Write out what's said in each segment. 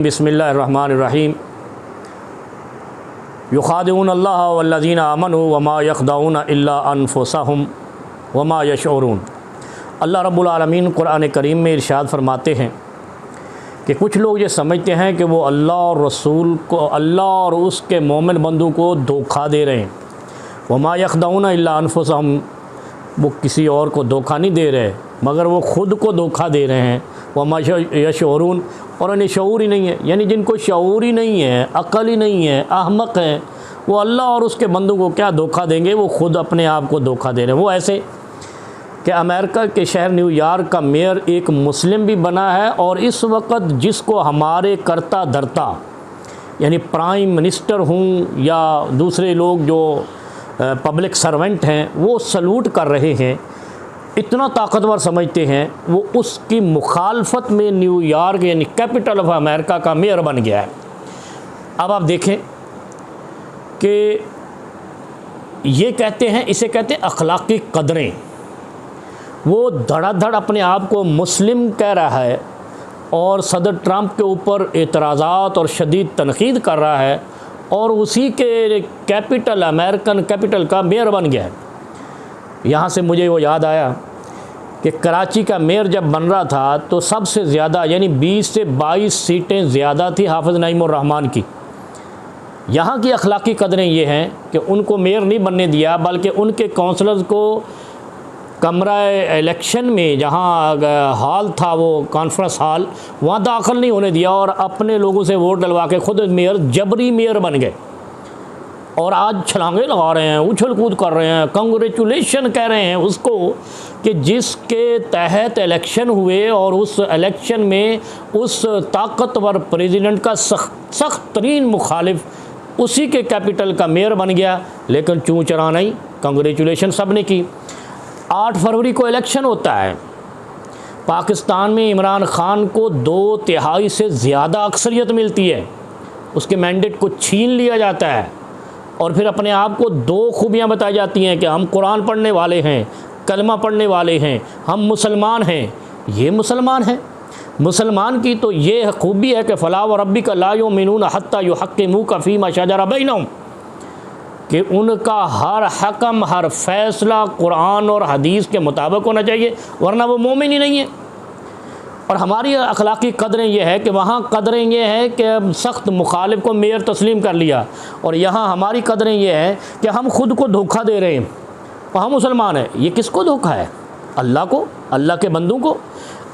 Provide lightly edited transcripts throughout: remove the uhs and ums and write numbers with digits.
बिस्मिल्लाहिर्रहमानिर्रहीम। युखादिऊन अल्लाह वल्लज़ीना आमनू वमा यख़दाऊन इल्ला अनफुसहुम वमा यशऊरून। अल्लाह रब्बुल आलमीन कुरान करीम में इरशाद फरमाते हैं कि कुछ लोग ये समझते हैं कि वो अल्लाह और रसूल को, अल्लाह और उसके मोमिन बंदू को धोखा दे रहे हैं। वमा यख़दाऊन इल्ला अनफुसहुम, वो किसी और को धोखा नहीं दे रहे मगर वो ख़ुद को धोखा दे रहे हैं। वमा यशऊरून, और उन्हें शऊर ही नहीं है, यानी जिनको शऊर ही नहीं है, अक़ल ही नहीं है, अहमक हैं, वो अल्लाह और उसके बंदों को क्या धोखा देंगे, वो ख़ुद अपने आप को धोखा दे रहे हैं। वो ऐसे कि अमेरिका के शहर न्यूयॉर्क का मेयर एक मुस्लिम भी बना है और इस वक्त जिसको हमारे करता धरता यानी प्राइम मिनिस्टर हूँ या दूसरे लोग जो पब्लिक सर्वेंट हैं वो सलूट कर रहे हैं, इतना ताकतवर समझते हैं, वो उसकी मुखालफत में न्यूयॉर्क यानी कैपिटल ऑफ अमेरिका का मेयर बन गया है। अब आप देखें कि ये कहते हैं, इसे कहते हैं अखलाकी कदरें। वो धड़ाधड़ अपने आप को मुस्लिम कह रहा है और सदर ट्रंप के ऊपर एतराज़ात और शदीद तनकीद कर रहा है और उसी के कैपिटल, अमेरिकन कैपिटल का मेयर बन गया है। यहाँ से मुझे वो याद आया कि कराची का मेयर जब बन रहा था तो सबसे ज़्यादा यानी 20 से 22 सीटें ज़्यादा थी हाफिज़ नईमुर रहमान की। यहाँ की अखलाकी कदरें ये हैं कि उनको मेयर नहीं बनने दिया बल्कि उनके काउंसलर्स को कमरा इलेक्शन में जहाँ हॉल था, वो कॉन्फ्रेंस हॉल, वहाँ दाखिल नहीं होने दिया और अपने लोगों से वोट डलवा के खुद मेयर, जबरी मेयर बन गए और आज छलांगे लगा रहे हैं, उछल कूद कर रहे हैं, कंग्रेचुलेशन कह रहे हैं उसको कि जिसके तहत इलेक्शन हुए और उस इलेक्शन में उस ताकतवर प्रेसिडेंट का सख्त तरीन मुखालिफ उसी के कैपिटल का मेयर बन गया। लेकिन चूँ चरा नहीं, कंग्रेचुलेशन सब ने की। 8 फरवरी को इलेक्शन होता है। पाकिस्तान में इमरान ख़ान को 2/3 से ज़्यादा अक्सरियत मिलती है, उसके मैंडेट को छीन लिया जाता है और फिर अपने आप को 2 खूबियाँ बताई जाती हैं कि हम कुरान पढ़ने वाले हैं, कलमा पढ़ने वाले हैं, हम मुसलमान हैं। ये मुसलमान हैं। मुसलमान की तो ये खूबी है कि फ़ला व रब्बिका ला युमिनून हत्ता युहक्किमूका फ़ीमा शजरा बैनहुम, कि उनका हर हकम, हर फ़ैसला कुरान और हदीस के मुताबिक होना चाहिए, वरना वो मोमिन ही नहीं है। और हमारी अखलाकी कदरें ये है कि वहाँ कदरें ये हैं कि सख्त मुखालिफ को मेयर तस्लीम कर लिया और यहाँ हमारी कदरें ये हैं कि हम ख़ुद को धोखा दे रहे हैं और हम मुसलमान हैं। ये किसको धोखा है? अल्लाह को, अल्लाह के बंदों को।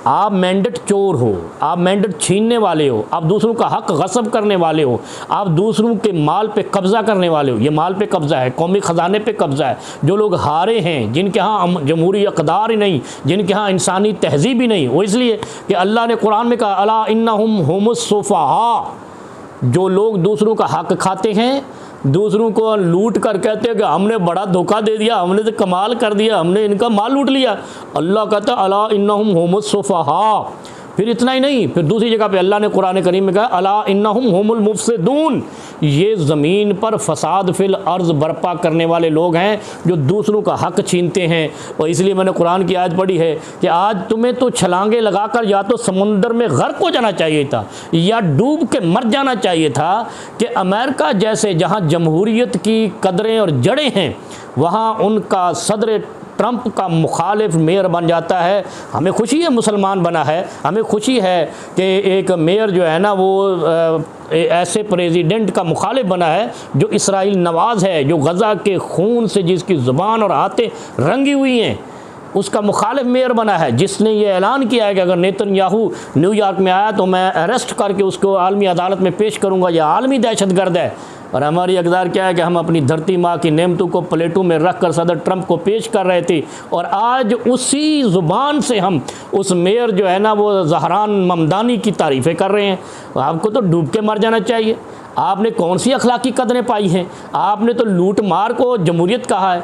आप मैंडेट चोर हो, आप मैंडेट छीनने वाले हो, आप दूसरों का हक गस्ब करने वाले हो, आप दूसरों के माल पे कब्ज़ा करने वाले हो। ये माल पे कब्ज़ा है, कौमी ख़जाने पे कब्ज़ा है। जो लोग हारे हैं, जिनके यहाँ जमहूरी इक़दार ही नहीं, जिनके यहाँ इंसानी तहज़ीब ही नहीं, वो इसलिए कि अल्लाह ने कुरान में कहा अला इन्नहुम हुमुस सुफ़हा, जो लोग दूसरों का हक खाते हैं, दूसरों को लूट कर कहते हैं कि हमने बड़ा धोखा दे दिया, हमने तो कमाल कर दिया, हमने इनका माल लूट लिया। अल्लाह कहता है अला इन्नहुम हुमुस सुफ़हा। फिर इतना ही नहीं, फिर दूसरी जगह पे अल्लाह ने कुरान करीम में कहा अला इन्नहुम हुमुल मुफ़सिदून, ये ज़मीन पर फ़साद फिल अर्ज़ बर्पा करने वाले लोग हैं जो दूसरों का हक छीनते हैं। और इसलिए मैंने कुरान की आयत पढ़ी है कि आज तुम्हें तो छलांगे लगाकर या तो समुंदर में गर्क हो जाना चाहिए था या डूब के मर जाना चाहिए था कि अमेरिका जैसे जहाँ जमहूरियत की कदरें और जड़ें हैं वहाँ उनका सदर ट्रंप का मुखालिफ मेयर बन जाता है। हमें खुशी है मुसलमान बना है, हमें खुशी है कि एक मेयर जो है ना वो ऐसे प्रेसिडेंट का मुखालिफ बना है जो इसराइल नवाज़ है, जो गज़ा के खून से जिसकी ज़ुबान और आंतें रंगी हुई हैं, उसका मुखालिफ मेयर बना है, जिसने ये ऐलान किया है कि अगर नेतन्याहू न्यूयॉर्क में आया तो मैं अरेस्ट करके उसको आलमी अदालत में पेश करूँगा, यह आलमी दहशतगर्द है। और हमारी इक़दार क्या है कि हम अपनी धरती माँ की नेमतों को प्लेटों में रख कर सदर ट्रंप को पेश कर रहे थे और आज उसी ज़ुबान से हम उस मेयर जो है ना वो ज़हरान ममदानी की तारीफ़ें कर रहे हैं। आपको तो डूब के मर जाना चाहिए। आपने कौन सी अखलाकी कदरें पाई हैं? आपने तो लूट मार को जमहूरियत कहा है।